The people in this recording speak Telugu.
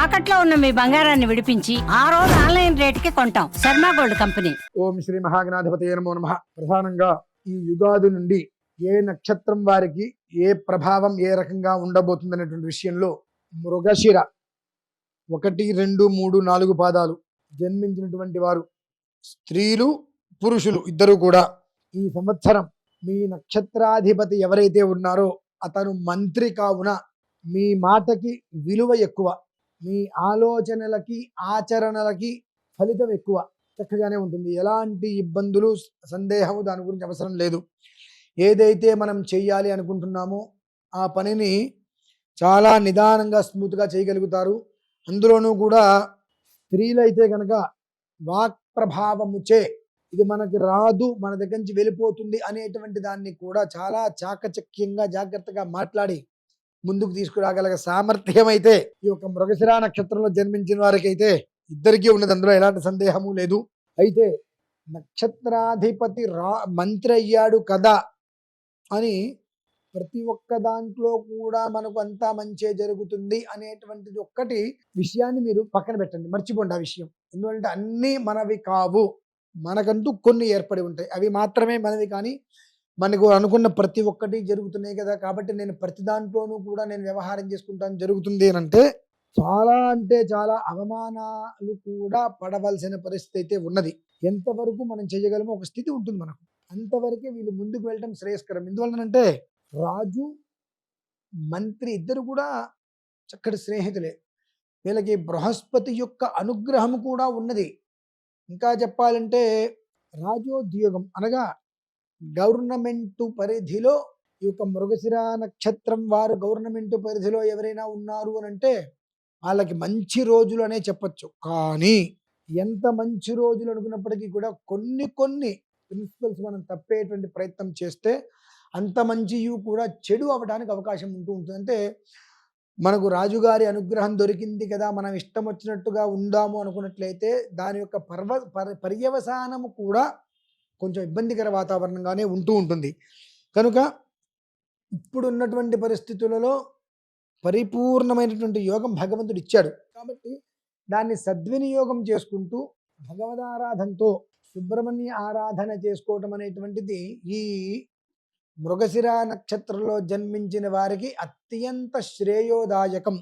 తాకట్లో ఉన్న మీ బంగారాన్ని విడిపించి ఆ రోజు ఆన్లైన్ రేటుకి కొంటాం. Sharma gold company. ఓం శ్రీ మహాగణాధిపతయే నమో నమః. ప్రధానంగా ఈ యుగాది నుండి ఏ నక్షత్రం వారికి ఏ ప్రభావం ఏ రకంగా ఉండబోతుంది అనేటువంటి విషయంలో మృగశిర 1, 2, 3, 4 పాదాలు జన్మించినటువంటి వారు స్త్రీలు పురుషులు ఇద్దరు కూడా ఈ సంవత్సరం మీ నక్షత్రాధిపతి ఎవరైతే ఉన్నారో అతను మంత్రి కావున మీ మాటకి విలువ ఎక్కువ, మీ ఆలోచనలకి ఆచరణలకి ఫలితం ఎక్కువ, చక్కగానే ఉంటుంది. ఎలాంటి ఇబ్బందులు సందేహము దాని గురించి అవసరం లేదు. ఏదైతే మనం చెయ్యాలి అనుకుంటున్నామో ఆ పనిని చాలా నిదానంగా స్మూత్గా చేయగలుగుతారు. అందులోనూ కూడా స్త్రీలైతే కనుక వాక్ ప్రభావముచే ఇది మనకి రాదు, మన దగ్గర నుంచి వెళ్ళిపోతుంది అనేటువంటి దాన్ని కూడా చాలా చాకచక్యంగా జాగ్రత్తగా మాట్లాడి ముందుకు తీసుకురాగల సామర్థ్యం అయితే ఈ యొక్క మృగశిర నక్షత్రంలో జన్మించిన వారికి అయితే ఇద్దరికీ ఉన్నది, అందులో ఎలాంటి సందేహము లేదు. అయితే నక్షత్రాధిపతి మంత్రి అయ్యాడు కదా అని ప్రతి ఒక్క దాంట్లో కూడా మనకు అంతా మంచే జరుగుతుంది అనేటువంటిది ఒక్కటి విషయాన్ని మీరు పక్కన పెట్టండి, మర్చిపోండి ఆ విషయం. ఎందుకంటే అన్నీ మనవి కావు, మనకంటూ కొన్ని ఏర్పడి ఉంటాయి, అవి మాత్రమే మనవి. కానీ మనకు అనుకున్న ప్రతి ఒక్కటి జరుగుతున్నాయి కదా, కాబట్టి నేను ప్రతి దాంట్లోనూ కూడా నేను వ్యవహారం చేసుకుంటాను జరుగుతుంది అని అంటే చాలా అవమానాలు కూడా పడవలసిన పరిస్థితి అయితే ఉన్నది. ఎంతవరకు మనం చేయగలమో ఒక స్థితి ఉంటుంది మనకు, అంతవరకే వీళ్ళు ముందుకు వెళ్ళటం శ్రేయస్కరం. ఎందువలనంటే రాజు మంత్రి ఇద్దరు కూడా చక్కటి స్నేహితులే, వీళ్ళకి బృహస్పతి యొక్క అనుగ్రహం కూడా ఉన్నది. ఇంకా చెప్పాలంటే రాజోద్యోగం అనగా గవర్నమెంట్ పరిధిలో ఈ యొక్క మృగశిర నక్షత్రం వారు గవర్నమెంట్ పరిధిలో ఎవరైనా ఉన్నారు అని అంటే వాళ్ళకి మంచి రోజులు అనే చెప్పచ్చు. కానీ ఎంత మంచి రోజులు అనుకున్నప్పటికీ కూడా కొన్ని ప్రిన్సిపల్స్ మనం తప్పేటువంటి ప్రయత్నం చేస్తే అంత మంచి కూడా చెడు అవ్వడానికి అవకాశం ఉంటూ ఉంటుంది. అంటే మనకు రాజుగారి అనుగ్రహం దొరికింది కదా, మనం ఇష్టం వచ్చినట్టుగా ఉందాము అనుకున్నట్లయితే దాని యొక్క పర్యవసానము కూడా కొంచెం ఇబ్బందికర వాతావరణంగానే ఉంటూ ఉంటుంది. కనుక ఇప్పుడున్నటువంటి పరిస్థితులలో పరిపూర్ణమైనటువంటి యోగం భగవంతుడు ఇచ్చాడు కాబట్టి దాన్ని సద్వినియోగం చేసుకుంటూ భగవదారాధనతో సుబ్రహ్మణ్య ఆరాధన చేసుకోవటం అనేటువంటిది ఈ మృగశిర నక్షత్రంలో జన్మించిన వారికి అత్యంత శ్రేయోదాయకం.